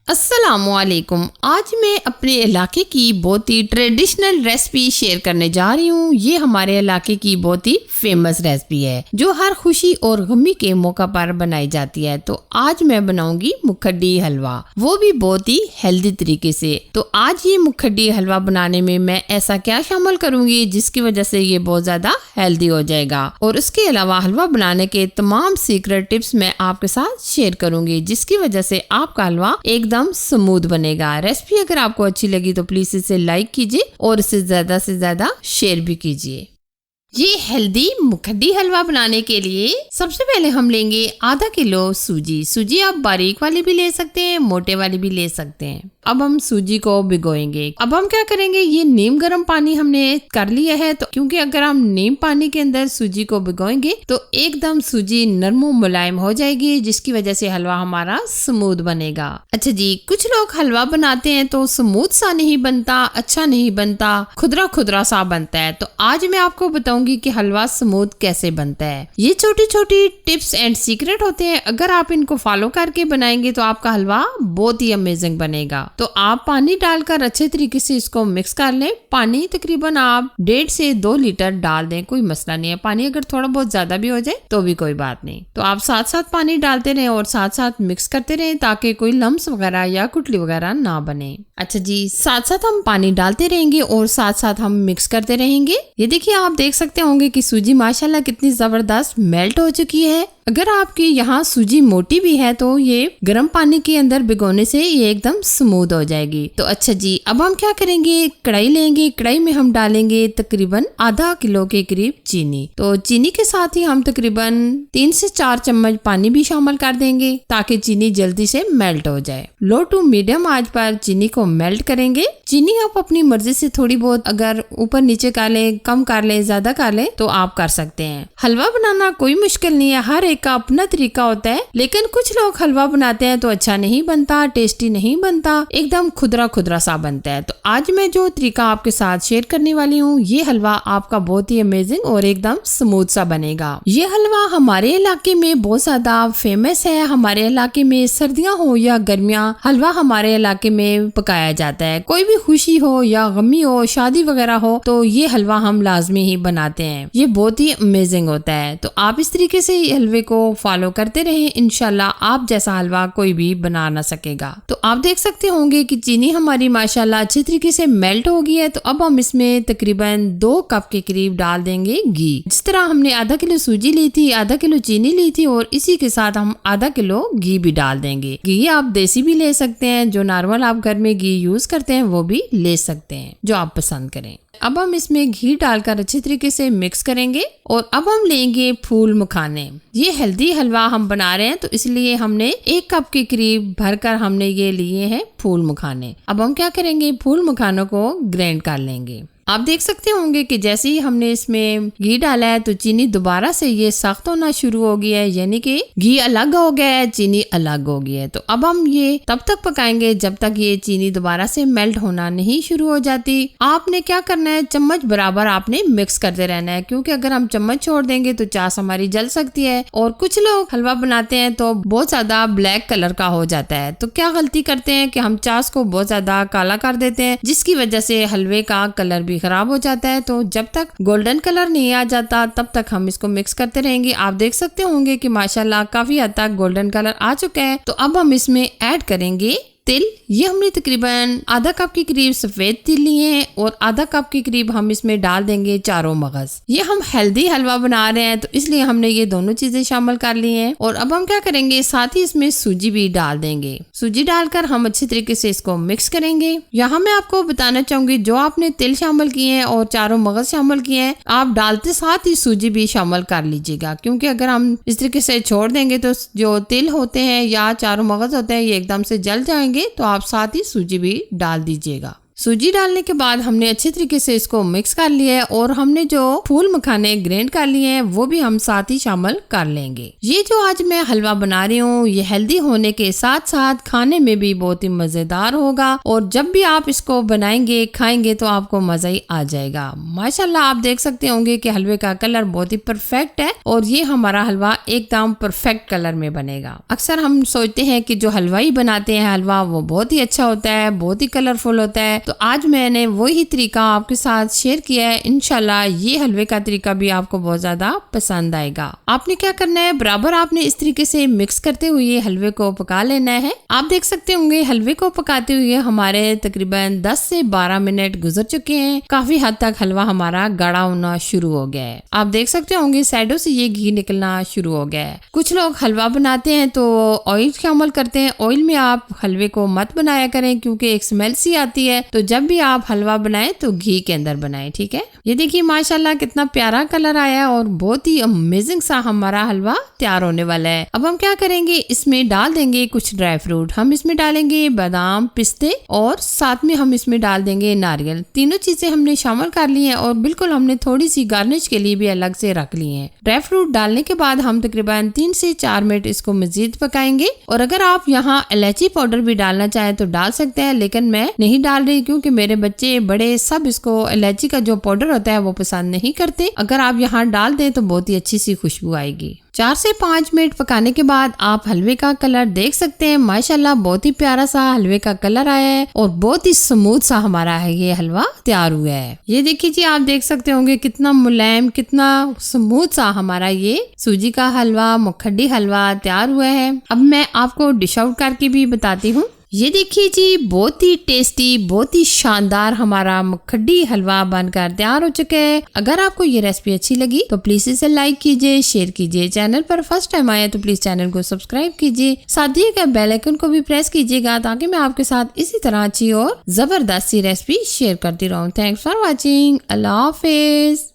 अस्सलामुअलैकुम। आज मैं अपने इलाके की बहुत ही ट्रेडिशनल रेसिपी शेयर करने जा रही हूँ। ये हमारे इलाके की बहुत ही फेमस रेसिपी है जो हर खुशी और गमी के मौका पर बनाई जाती है। तो आज मैं बनाऊंगी मुखड्डी हलवा, वो भी बहुत ही हेल्दी तरीके से। तो आज ये मुखड्डी हलवा बनाने में मैं ऐसा क्या शामिल करूंगी जिसकी वजह से ये बहुत ज्यादा हेल्दी हो जाएगा, और उसके अलावा हलवा बनाने के तमाम सीक्रेट टिप्स मैं आपके साथ शेयर करूंगी जिसकी वजह से आपका हलवा एकदम स्मूथ बनेगा। रेसिपी अगर आपको अच्छी लगी तो प्लीज इसे लाइक कीजिए और इसे ज्यादा से ज्यादा शेयर भी कीजिए। ये हेल्दी मुखड्डी हलवा बनाने के लिए सबसे पहले हम लेंगे आधा किलो सूजी। सूजी आप बारीक वाली भी ले सकते हैं, मोटे वाली भी ले सकते हैं। अब हम सूजी को भिगोएंगे। अब हम क्या करेंगे, ये नीम गर्म पानी हमने कर लिया है, तो क्योंकि अगर हम नीम पानी के अंदर सूजी को भिगोएंगे तो एकदम सूजी नरम मुलायम हो जाएगी जिसकी वजह से हलवा हमारा स्मूथ बनेगा। अच्छा जी, कुछ लोग हलवा बनाते हैं तो स्मूथ सा नहीं बनता, अच्छा नहीं बनता, खुदरा खुदरा सा बनता है। तो आज मैं आपको बताऊंगी कि हलवा स्मूथ कैसे बनता है। ये छोटी छोटी टिप्स एंड सीक्रेट होते हैं, अगर आप इनको फॉलो करके बनाएंगे तो आपका हलवा बहुत ही अमेजिंग बनेगा। तो आप पानी डालकर अच्छे तरीके से इसको मिक्स कर लें। पानी तकरीबन आप 1.5 से 2 लीटर डाल दें, कोई मसला नहीं है। पानी अगर थोड़ा बहुत ज्यादा भी हो जाए तो भी कोई बात नहीं। तो आप साथ साथ पानी डालते रहें और साथ साथ मिक्स करते रहें ताकि कोई लम्स वगैरह या कुटली वगैरह ना बने। अच्छा जी, साथ साथ हम पानी डालते रहेंगे और साथ साथ हम मिक्स करते रहेंगे। ये देखिए, आप देख सकते होंगे कि सूजी माशाल्लाह कितनी जबरदस्त मेल्ट हो चुकी है। अगर आपकी यहाँ सूजी मोटी भी है तो ये गर्म पानी के अंदर भिगोने से ये एकदम स्मूथ हो जाएगी। तो अच्छा जी, अब हम क्या करेंगे, कढ़ाई लेंगे। कढ़ाई में हम डालेंगे तकरीबन आधा किलो के करीब चीनी। तो चीनी के साथ ही हम तकरीबन 3 से 4 चम्मच पानी भी शामिल कर देंगे ताकि चीनी जल्दी से मेल्ट हो जाए। लो टू मीडियम आंच पर चीनी को मेल्ट करेंगे। चीनी आप अपनी मर्जी से थोड़ी बहुत अगर ऊपर नीचे कर ले, कम कर ले, ज्यादा कर ले तो आप कर सकते हैं। हलवा बनाना कोई मुश्किल नहीं है, हर का अपना तरीका होता है, लेकिन कुछ लोग हलवा बनाते हैं तो अच्छा नहीं बनता, टेस्टी नहीं बनता, एकदम खुदरा खुदरा सा बनता है। तो आज मैं जो तरीका आपके साथ शेयर करने वाली हूँ, ये हलवा आपका बहुत ही अमेजिंग और एकदम स्मूथ सा बनेगा। ये हलवा हमारे इलाके में बहुत ज्यादा फेमस है। हमारे इलाके में सर्दियाँ हो या गर्मियाँ, हलवा हमारे इलाके में पकाया जाता है। कोई भी खुशी हो या गमी हो, शादी वगैरह हो, तो ये हलवा हम लाजमी ही बनाते हैं। ये बहुत ही अमेजिंग होता है। तो आप इस तरीके से हलवे को फॉलो करते रहें, इंशाल्लाह आप जैसा हलवा कोई भी बना ना सकेगा। तो आप देख सकते होंगे कि चीनी हमारी माशाल्लाह अच्छी तरीके से मेल्ट हो गई है। तो अब हम इसमें तकरीबन 2 कप के करीब डाल देंगे घी। जिस तरह हमने आधा किलो सूजी ली थी, आधा किलो चीनी ली थी, और इसी के साथ हम आधा किलो घी भी डाल देंगे। घी आप देसी भी ले सकते हैं, जो नॉर्मल आप घर में घी यूज करते हैं वो भी ले सकते हैं, जो आप पसंद करें। अब हम इसमें घी डालकर अच्छे तरीके से मिक्स करेंगे और अब हम लेंगे फूल मखाने। ये हेल्दी हलवा हम बना रहे हैं तो इसलिए हमने 1 कप के करीब भरकर हमने ये लिए हैं फूल मखाने। अब हम क्या करेंगे, फूल मखानों को ग्राइंड कर लेंगे। आप देख सकते होंगे कि जैसे ही हमने इसमें घी डाला है तो चीनी दोबारा से ये सख्त होना शुरू हो गया है, यानी कि घी अलग हो गया है, चीनी अलग हो गई है। तो अब हम ये तब तक पकाएंगे जब तक ये चीनी दोबारा से मेल्ट होना नहीं शुरू हो जाती। आपने क्या करना है, चम्मच बराबर आपने मिक्स करते रहना है, क्योंकि अगर हम चम्मच छोड़ देंगे तो चास हमारी जल सकती है। और कुछ लोग हलवा बनाते हैं तो बहुत ज्यादा ब्लैक कलर का हो जाता है। तो क्या गलती करते हैं कि हम चास को बहुत ज्यादा काला कर देते हैं, जिसकी वजह से हलवे का कलर खराब हो जाता है। तो जब तक गोल्डन कलर नहीं आ जाता तब तक हम इसको मिक्स करते रहेंगे। आप देख सकते होंगे कि माशाल्लाह काफी हद तक गोल्डन कलर आ चुका है। तो अब हम इसमें ऐड करेंगे तिल। ये हमने तकरीबन आधा कप के करीब सफेद तिल लिए हैं और आधा कप के करीब हम इसमें डाल देंगे चारों मगज। ये हम हेल्दी हलवा बना रहे हैं तो इसलिए हमने ये दोनों चीजें शामिल कर ली हैं। और अब हम क्या करेंगे, साथ ही इसमें सूजी भी डाल देंगे। सूजी डालकर हम अच्छी तरीके से इसको मिक्स करेंगे। यहाँ मैं आपको बताना चाहूंगी, जो आपने तिल शामिल किए हैं और चारों मगज शामिल किए हैं, आप डालते साथ ही सूजी भी शामिल कर लीजिएगा, क्योंकि अगर हम इस तरीके से छोड़ देंगे तो जो तिल होते हैं या चारों मगज होते हैं ये एकदम से जल जाएंगे। तो आप साथ ही सूजी भी डाल दीजिएगा। सूजी डालने के बाद हमने अच्छे तरीके से इसको मिक्स कर लिया है और हमने जो फूल मखाने ग्राइंड कर लिए हैं वो भी हम साथ ही शामिल कर लेंगे। ये जो आज मैं हलवा बना रही हूँ ये हेल्दी होने के साथ साथ खाने में भी बहुत ही मजेदार होगा और जब भी आप इसको बनाएंगे खाएंगे तो आपको मजा ही आ जाएगा। माशाल्लाह आप देख सकते होंगे कि हलवे का कलर बहुत ही परफेक्ट है और ये हमारा हलवा एकदम परफेक्ट कलर में बनेगा। अक्सर हम सोचते हैं कि जो हलवाई बनाते हैं हलवा वो बहुत ही अच्छा होता है, बहुत ही कलरफुल होता है, तो आज मैंने वही तरीका आपके साथ शेयर किया है। इंशाल्लाह ये हलवे का तरीका भी आपको बहुत ज्यादा पसंद आएगा। आपने क्या करना है, बराबर आपने इस तरीके से मिक्स करते हुए हलवे को पका लेना है। आप देख सकते होंगे हलवे को पकाते हुए हमारे तकरीबन 10 से 12 मिनट गुजर चुके हैं। काफी हद तक हलवा हमारा गाढ़ा होना शुरू हो गया है। आप देख सकते होंगे साइडों से ये घी निकलना शुरू हो गया है। कुछ लोग हलवा बनाते हैं तो ऑयल शामिल करते हैं। ऑयल में आप हलवे को मत बनाया करें क्योंकि एक स्मेल सी आती है, तो जब भी आप हलवा बनाएं तो घी के अंदर बनाएं, ठीक है। ये देखिए माशाल्लाह कितना प्यारा कलर आया है और बहुत ही अमेजिंग सा हमारा हलवा तैयार होने वाला है। अब हम क्या करेंगे, इसमें डाल देंगे कुछ ड्राई फ्रूट। हम इसमें डालेंगे बादाम, पिस्ते और साथ में हम इसमें डाल देंगे नारियल। तीनों चीजें हमने शामिल कर ली हैं और बिल्कुल हमने थोड़ी सी गार्निश के लिए भी अलग से रख ली है। ड्राई फ्रूट डालने के बाद हम तकरीबन 3 से 4 मिनट इसको मजीद पकाएंगे और अगर आप यहाँ इलायची पाउडर भी डालना चाहें तो डाल सकते हैं, लेकिन मैं नहीं डाल रही क्योंकि मेरे बच्चे बड़े सब इसको इलायची का जो पाउडर होता है वो पसंद नहीं करते। अगर आप यहाँ डाल दें तो बहुत ही अच्छी सी खुशबू आएगी। 4 से 5 मिनट पकाने के बाद आप हलवे का कलर देख सकते हैं। माशाल्लाह बहुत ही प्यारा सा हलवे का कलर आया है और बहुत ही स्मूथ सा हमारा है ये हलवा तैयार हुआ है। ये देखिए जी, आप देख सकते होंगे कितना मुलायम, कितना स्मूथ सा हमारा ये सूजी का हलवा, मुखड्डी हलवा तैयार हुआ है। अब मैं आपको डिश आउट करके भी बताती हूँ। ये देखिए जी, बहुत ही टेस्टी, बहुत ही शानदार हमारा मुखड्डी हलवा बनकर तैयार हो चुका है। अगर आपको ये रेसिपी अच्छी लगी तो प्लीज इसे लाइक कीजिए, शेयर कीजिए। चैनल पर फर्स्ट टाइम आए तो प्लीज चैनल को सब्सक्राइब कीजिए। साथ ही बेल आइकन को भी प्रेस कीजिएगा ताकि मैं आपके साथ इसी तरह अच्छी और जबरदस्त सी रेसिपी शेयर करती रहूँ। Thanks for watching. Allah Hafiz.